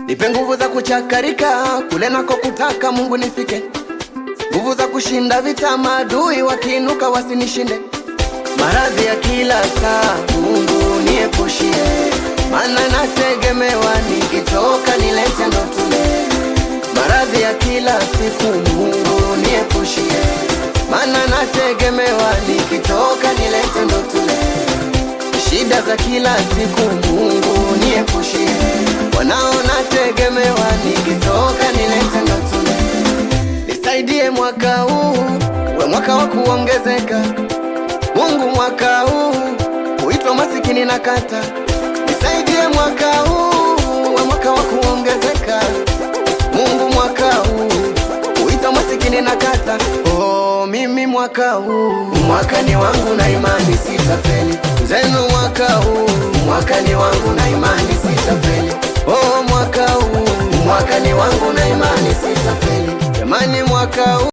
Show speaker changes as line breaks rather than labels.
Nipe nguvu za kuchakarika kule nako kutaka Mungu nifike, nguvu za kushinda vita maadui wakiinuka wasinishinde. Maradhi ya kila saa Mungu niepushie, maana nategemewa nikitoka nilete ndo tule. Maradhi ya kila siku Mungu niepushie, maana nategemewa nikitoka nilete ndo tule. Shida za kila siku Mungu niepushie, wanao nategemewa nikitoka nilete ndo tule. Nisaidie mwaka huu we mwaka wa kuongezeka Mungu, mwaka huu uitwa masikini na kata. Nisaidie mwaka huu we mwaka wa kuongezeka Mungu, mwaka huu uitwa masikini na kata. Oh, mimi mwaka huu mwaka ni wangu na imani sitafeli. Zenu mwaka huu mwaka ni wangu na imani sitafeli. Oh, mwaka huu mwaka ni wangu na imani sitafeli. Jamani, mwaka huu